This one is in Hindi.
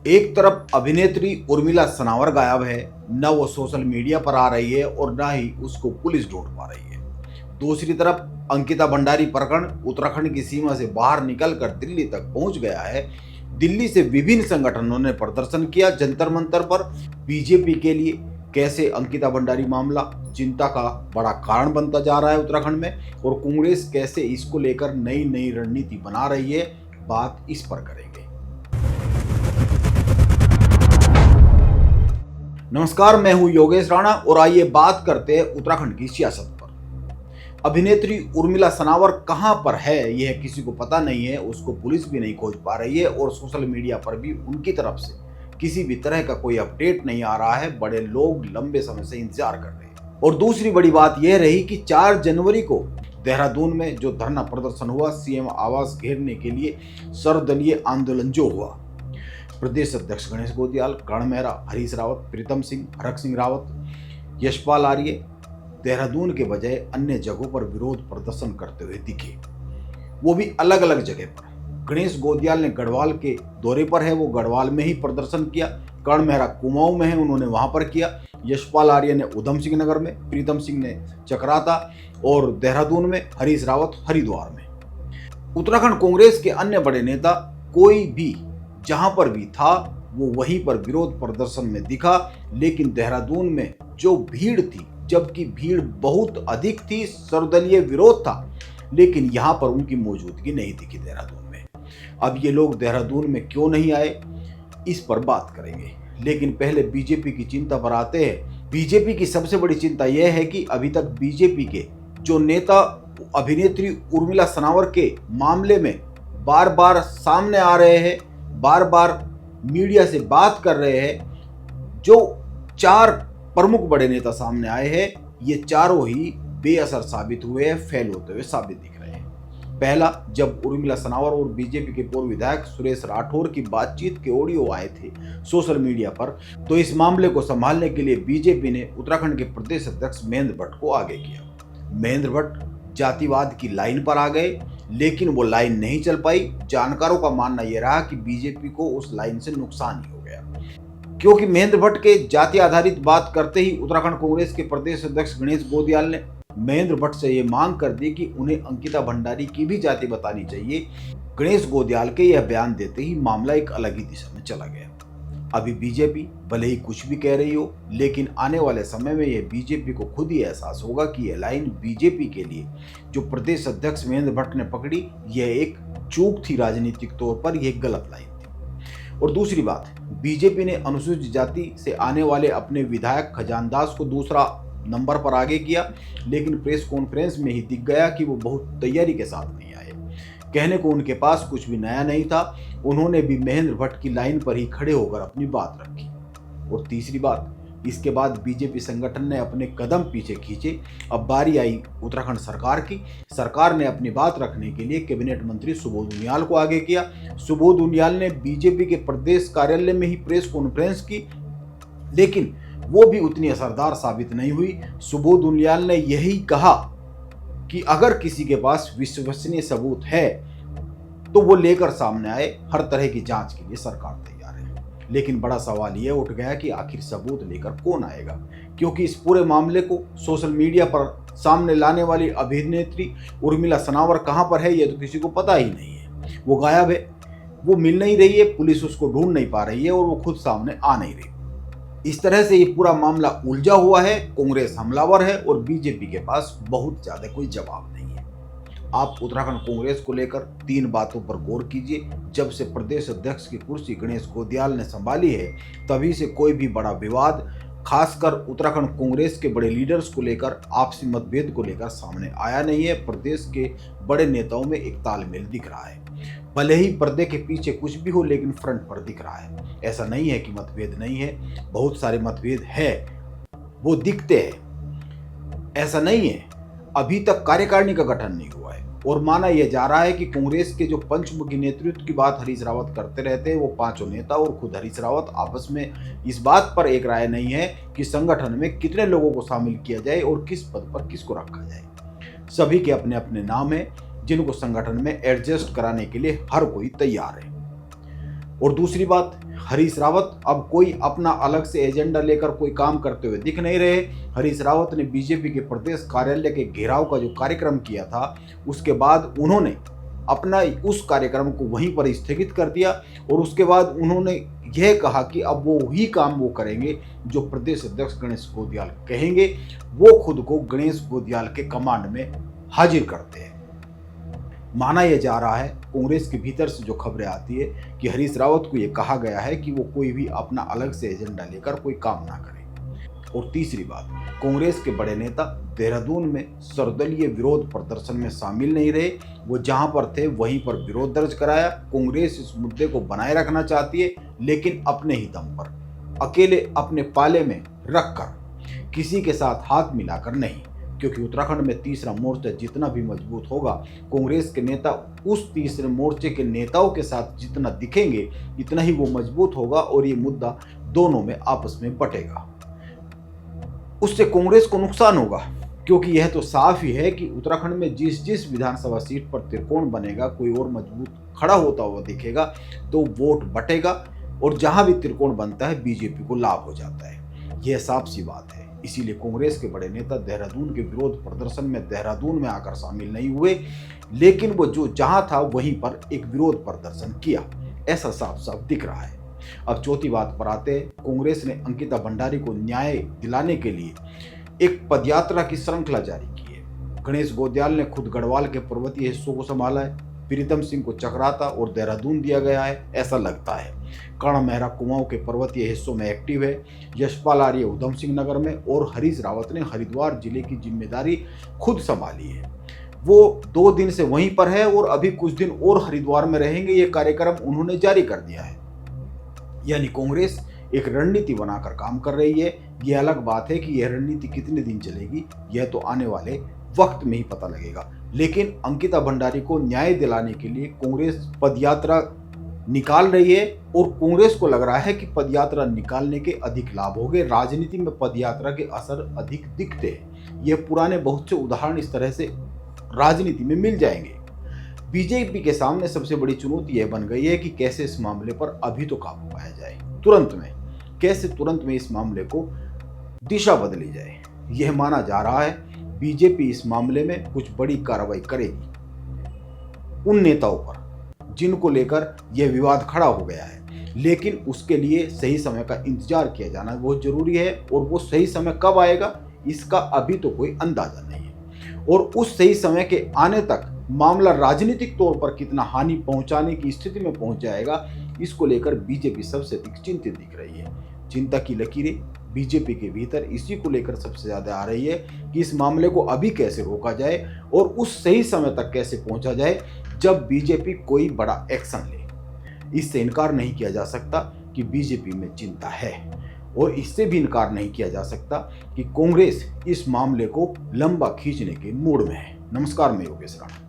एक तरफ अभिनेत्री उर्मिला सनावर गायब है, न वो सोशल मीडिया पर आ रही है और न ही उसको पुलिस ढूंढ पा रही है। दूसरी तरफ अंकिता भंडारी प्रकरण उत्तराखंड की सीमा से बाहर निकलकर दिल्ली तक पहुंच गया है। दिल्ली से विभिन्न संगठनों ने प्रदर्शन किया जंतर मंतर पर। बीजेपी के लिए कैसे अंकिता भंडारी मामला चिंता का बड़ा कारण बनता जा रहा है उत्तराखंड में, और कांग्रेस कैसे इसको लेकर नई नई रणनीति बना रही है, बात इस पर करेंगे। नमस्कार, मैं हूं योगेश राणा और आइए बात करते हैं उत्तराखंड की सियासत पर। अभिनेत्री उर्मिला सनावर कहां पर है यह किसी को पता नहीं है, उसको पुलिस भी नहीं खोज पा रही है और सोशल मीडिया पर भी उनकी तरफ से किसी भी तरह का कोई अपडेट नहीं आ रहा है। बड़े लोग लंबे समय से इंतजार कर रहे हैं। और दूसरी बड़ी बात यह रही कि 4 जनवरी को देहरादून में जो धरना प्रदर्शन हुआ, सीएम आवास घेरने के लिए सर्वदलीय आंदोलन जो हुआ, प्रदेश अध्यक्ष गणेश गोदियाल, कर्ण मेहरा, हरीश रावत, प्रीतम सिंह, हरक सिंह रावत, यशपाल आर्य देहरादून के बजाय अन्य जगहों पर विरोध प्रदर्शन करते हुए दिखे, वो भी अलग अलग जगह पर। गणेश गोदियाल ने गढ़वाल के दौरे पर है, वो गढ़वाल में ही प्रदर्शन किया। कर्ण मेहरा कुमाऊं में है, उन्होंने वहां पर किया। यशपाल आर्य ने उधम सिंह नगर में, प्रीतम सिंह ने चकराता और देहरादून में, हरीश रावत हरिद्वार में। उत्तराखंड कांग्रेस के अन्य बड़े नेता कोई भी जहां पर भी था वो वहीं पर विरोध प्रदर्शन में दिखा, लेकिन देहरादून में जो भीड़ थी, जबकि भीड़ बहुत अधिक थी, सर्वदलीय विरोध था, लेकिन यहां पर उनकी मौजूदगी नहीं दिखी देहरादून में। अब ये लोग देहरादून में क्यों नहीं आए, इस पर बात करेंगे, लेकिन पहले बीजेपी की चिंता पर आते हैं। बीजेपी की सबसे बड़ी चिंता यह है कि अभी तक बीजेपी के जो नेता अभिनेत्री उर्मिला सनावर के मामले में बार बार सामने आ रहे हैं, बार बार मीडिया से बात कर रहे हैं, जो 4 प्रमुख बड़े नेता सामने आए हैं, ये चारों ही बेअसर साबित हुए हैं, फेल होते हुए साबित दिख रहे हैं। पहला, जब उर्मिला सनावर और बीजेपी के पूर्व विधायक सुरेश राठौर की बातचीत के ऑडियो आए थे सोशल मीडिया पर, तो इस मामले को संभालने के लिए बीजेपी ने उत्तराखंड के प्रदेश अध्यक्ष महेंद्र भट्ट को आगे किया। महेंद्र भट्ट जातिवाद की लाइन पर आ गए, लेकिन वो लाइन नहीं चल पाई। जानकारों का मानना यह रहा कि बीजेपी को उस लाइन से नुकसान ही हो गया, क्योंकि महेंद्र भट्ट के जाति आधारित बात करते ही उत्तराखंड कांग्रेस के प्रदेश अध्यक्ष गणेश गोदियाल ने महेंद्र भट्ट से ये मांग कर दी कि उन्हें अंकिता भंडारी की भी जाति बतानी चाहिए। गणेश गोदियाल के यह बयान देते ही मामला एक अलग ही दिशा में चला गया। अभी बीजेपी भले ही कुछ भी कह रही हो, लेकिन आने वाले समय में यह बीजेपी को खुद ही एहसास होगा कि यह लाइन बीजेपी के लिए जो प्रदेश अध्यक्ष महेंद्र भट्ट ने पकड़ी, यह एक चूक थी, राजनीतिक तौर पर यह गलत लाइन थी। और दूसरी बात, बीजेपी ने अनुसूचित जाति से आने वाले अपने विधायक खजानदास को दूसरा नंबर पर आगे किया, लेकिन प्रेस कॉन्फ्रेंस में ही दिख गया कि वो बहुत तैयारी के साथ नहीं आए। कहने को उनके पास कुछ भी नया नहीं था, उन्होंने भी महेंद्र भट्ट की लाइन पर ही खड़े होकर अपनी बात रखी। और तीसरी बात, इसके बाद बीजेपी संगठन ने अपने कदम पीछे खींचे। अब बारी आई उत्तराखंड सरकार की। सरकार ने अपनी बात रखने के लिए कैबिनेट मंत्री सुबोध उनियाल को आगे किया। सुबोध उनियाल ने बीजेपी के प्रदेश कार्यालय में ही प्रेस कॉन्फ्रेंस की, लेकिन वो भी उतनी असरदार साबित नहीं हुई। सुबोध उनियाल ने यही कहा कि अगर किसी के पास विश्वसनीय सबूत है तो वो लेकर सामने आए, हर तरह की जांच के लिए सरकार तैयार है। लेकिन बड़ा सवाल यह उठ गया कि आखिर सबूत लेकर कौन आएगा, क्योंकि इस पूरे मामले को सोशल मीडिया पर सामने लाने वाली अभिनेत्री उर्मिला सनावर कहां पर है यह तो किसी को पता ही नहीं है। वो गायब है, वो मिल नहीं रही है, पुलिस उसको ढूंढ नहीं पा रही है और वो खुद सामने आ नहीं रही। इस तरह से ये पूरा मामला उलझा हुआ है, कांग्रेस हमलावर है और बीजेपी के पास बहुत ज्यादा कोई जवाब नहीं है। आप उत्तराखंड कांग्रेस को लेकर 3 बातों पर गौर कीजिए। जब से प्रदेश अध्यक्ष की कुर्सी गणेश गोदियाल ने संभाली है, तभी से कोई भी बड़ा विवाद, खासकर उत्तराखंड कांग्रेस के बड़े लीडर्स को लेकर, आपसी मतभेद को लेकर सामने आया नहीं है। प्रदेश के बड़े नेताओं में एक तालमेल दिख रहा है, भले ही पर्दे के पीछे कुछ भी हो, लेकिन फ्रंट पर दिख रहा है। ऐसा नहीं है कि मतभेद नहीं है, बहुत सारे मतभेद है, वो दिखते हैं। ऐसा नहीं है, अभी तक कार्यकारिणी का गठन नहीं हुआ है और माना यह जा रहा है कि कांग्रेस के जो पंचमुखी नेतृत्व की बात हरीश रावत करते रहते हैं, वो 5 नेता और खुद हरीश रावत आपस में इस बात पर एक राय नहीं है कि संगठन में कितने लोगों को शामिल किया जाए और किस पद पर किसको रखा जाए। सभी के अपने अपने नाम हैं, जिनको संगठन में एडजस्ट कराने के लिए हर कोई तैयार है। और दूसरी बात, हरीश रावत अब कोई अपना अलग से एजेंडा लेकर कोई काम करते हुए दिख नहीं रहे। हरीश रावत ने बीजेपी के प्रदेश कार्यालय के घेराव का जो कार्यक्रम किया था, उसके बाद उन्होंने अपना उस कार्यक्रम को वहीं पर स्थगित कर दिया और उसके बाद उन्होंने यह कहा कि अब वो वही काम वो करेंगे जो प्रदेश अध्यक्ष गणेश गोदियाल कहेंगे। वो खुद को गणेश गोदियाल के कमांड में हाजिर करते हैं। माना यह जा रहा है, कांग्रेस के भीतर से जो खबरें आती है कि हरीश रावत को यह कहा गया है कि वो कोई भी अपना अलग से एजेंडा लेकर कोई काम ना करे। और तीसरी बात, कांग्रेस के बड़े नेता देहरादून में सर्वदलीय विरोध प्रदर्शन में शामिल नहीं रहे। वो जहां पर थे वहीं पर विरोध दर्ज कराया। कांग्रेस इस मुद्दे को बनाए रखना चाहती है, लेकिन अपने ही दम पर, अकेले अपने पाले में रखकर, किसी के साथ हाथ मिलाकर नहीं। क्योंकि उत्तराखंड में तीसरा मोर्चा जितना भी मजबूत होगा, कांग्रेस के नेता उस तीसरे मोर्चे के नेताओं के साथ जितना दिखेंगे, इतना ही वो मजबूत होगा और ये मुद्दा दोनों में आपस में बटेगा। उससे कांग्रेस को नुकसान होगा, क्योंकि यह तो साफ ही है कि उत्तराखंड में जिस जिस विधानसभा सीट पर त्रिकोण बनेगा, कोई और मजबूत खड़ा होता हुआ दिखेगा तो वोट बटेगा और जहां भी त्रिकोण बनता है बीजेपी को लाभ हो जाता है। यह साफ सी बात है। इसीलिए कांग्रेस के बड़े नेता देहरादून के विरोध प्रदर्शन में देहरादून में आकर शामिल नहीं हुए, लेकिन वो जो जहां था वहीं पर एक विरोध प्रदर्शन किया, ऐसा साफ साफ दिख रहा है। अब चौथी बात पर आते हैं। कांग्रेस ने अंकिता भंडारी को न्याय दिलाने के लिए एक पदयात्रा की श्रृंखला जारी की है। गणेश गोदियाल ने खुद गढ़वाल के पर्वतीय हिस्सों को संभाला है, प्रीतम सिंह को चक्राता और देहरादून दिया गया है, ऐसा लगता है। कर्ण मेहरा कुमाऊं के पर्वतीय हिस्सों में एक्टिव है, यशपाल आर्य उधम सिंह नगर में, और हरीश रावत ने हरिद्वार जिले की जिम्मेदारी खुद संभाली है। वो 2 दिन से वहीं पर है और अभी कुछ दिन और हरिद्वार में रहेंगे। ये कार्यक्रम उन्होंने जारी कर दिया है। यानी कांग्रेस एक रणनीति बनाकर काम कर रही है। यह अलग बात है कि यह रणनीति कितने दिन चलेगी, यह तो आने वाले वक्त में ही पता लगेगा। लेकिन अंकिता भंडारी को न्याय दिलाने के लिए कांग्रेस पदयात्रा निकाल रही है और कांग्रेस को लग रहा है कि पदयात्रा निकालने के अधिक लाभ होंगे। राजनीति में पदयात्रा के असर अधिक दिखते हैं। यह पुराने बहुत से उदाहरण इस तरह से राजनीति में मिल जाएंगे। बीजेपी के सामने सबसे बड़ी चुनौती यह बन गई है कि कैसे इस मामले पर अभी तो काबू पाया जाए, तुरंत में कैसे तुरंत में इस मामले को दिशा बदली जाए। यह माना जा रहा है बीजेपी इस मामले में कुछ बड़ी कार्रवाई करेगी उन नेताओं पर जिनको लेकर यह विवाद खड़ा हो गया है। लेकिन उसके लिए सही समय का इंतजार किया जाना बहुत जरूरी है और वो सही समय कब आएगा इसका अभी तो कोई अंदाजा नहीं है। और उस सही समय के आने तक मामला राजनीतिक तौर पर कितना हानि पहुंचाने की स्थिति में पहुंच जाएगा, इसको लेकर बीजेपी सबसे अधिक चिंतित दिख रही है। चिंता की लकीरें बीजेपी के भीतर इसी को लेकर सबसे ज्यादा आ रही है कि इस मामले को अभी कैसे रोका जाए और उस सही समय तक कैसे पहुंचा जाए जब बीजेपी कोई बड़ा एक्शन ले। इससे इनकार नहीं किया जा सकता कि बीजेपी में चिंता है और इससे भी इनकार नहीं किया जा सकता कि कांग्रेस इस मामले को लंबा खींचने के मूड में है। नमस्कार, मैं योगेश राणा।